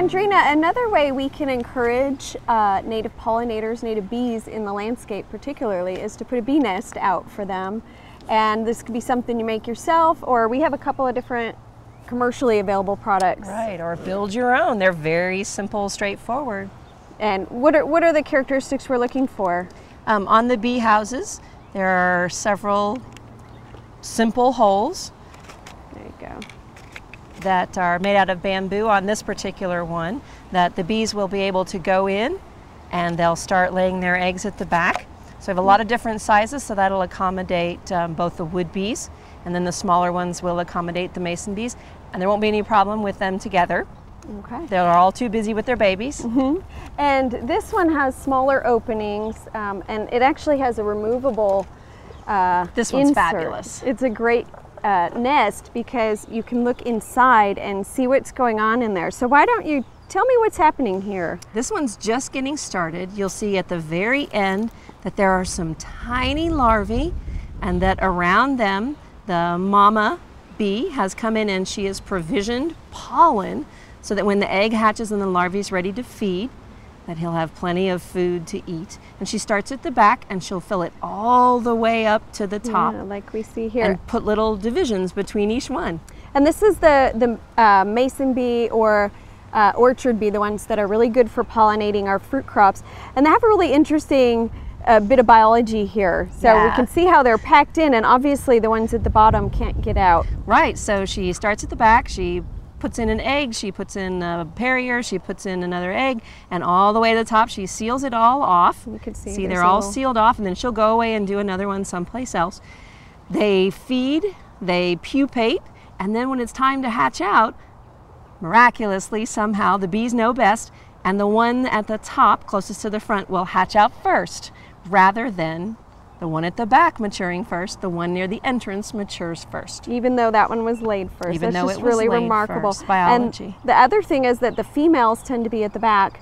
Andrina, another way we can encourage native pollinators, native bees in the landscape particularly, is to put a bee nest out for them. And this could be something you make yourself, or we have a couple of different commercially available products. Right, or build your own. They're very simple, straightforward. And what are the characteristics we're looking for? On the bee houses, there are several simple holes. There you go. That are made out of bamboo on this particular one, that the bees will be able to go in and they'll start laying their eggs at the back. So we have a lot of different sizes, so that'll accommodate both the wood bees, and then the smaller ones will accommodate the mason bees, and there won't be any problem with them together. Okay. They're all too busy with their babies. Mm-hmm. And this one has smaller openings, and it actually has a removable This one's insert. fabulous. It's a great nest because you can look inside and see what's going on in there. So why don't you tell me what's happening here? This one's just getting started. You'll see at the very end that there are some tiny larvae, and that around them the mama bee has come in and she has provisioned pollen so that when the egg hatches and the larvae is ready to feed, that he'll have plenty of food to eat. And she starts at the back and she'll fill it all the way up to the top. Yeah, like we see here. And put little divisions between each one. And this is the mason bee or orchard bee, the ones that are really good for pollinating our fruit crops. And they have a really interesting bit of biology here. So we can see how they're packed in, and obviously the ones at the bottom can't get out. Right, so she starts at the back, she puts in an egg, she puts in a carrier, she puts in another egg, and all the way to the top she seals it all off. You can see they're all sealed off, and then she'll go away and do another one someplace else. They feed, they pupate, and then when it's time to hatch out, miraculously somehow the bees know best, and the one at the top closest to the front will hatch out first, rather than the one at the back maturing first. The one near the entrance matures first. Even though that one was laid first. Even That's though just it was really laid remarkable. first. Biology. And the other thing is that the females tend to be at the back,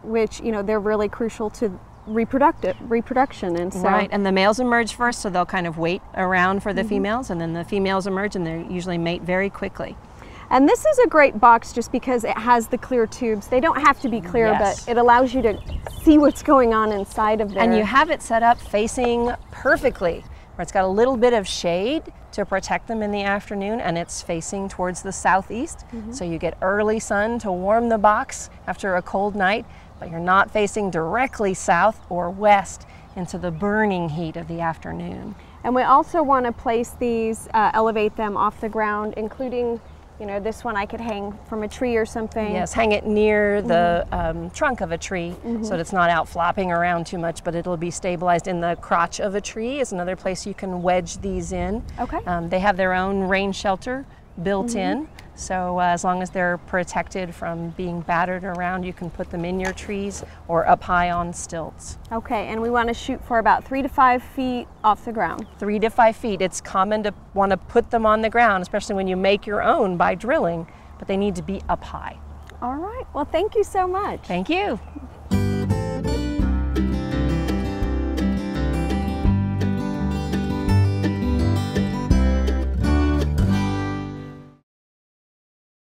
which, you know, they're really crucial to reproduction. And so right, and the males emerge first, so they'll kind of wait around for the females, and then the females emerge and they usually mate very quickly. And this is a great box just because it has the clear tubes. They don't have to be clear, Yes. but it allows you to see what's going on inside of there. And you have it set up facing perfectly, where it's got a little bit of shade to protect them in the afternoon, and it's facing towards the southeast. So you get early sun to warm the box after a cold night, but you're not facing directly south or west into the burning heat of the afternoon. And we also want to place these, elevate them off the ground, including, you know, this one I could hang from a tree or something. Yes, hang it near the trunk of a tree so that it's not out flopping around too much, but it'll be stabilized in the crotch of a tree is another place you can wedge these in. Okay. They have their own rain shelter built in, so as long as they're protected from being battered around, you can put them in your trees or up high on stilts. Okay, and we want to shoot for about 3 to 5 feet off the ground. 3 to 5 feet. It's common to want to put them on the ground, especially when you make your own by drilling, but they need to be up high. All right, well, thank you so much. Thank you.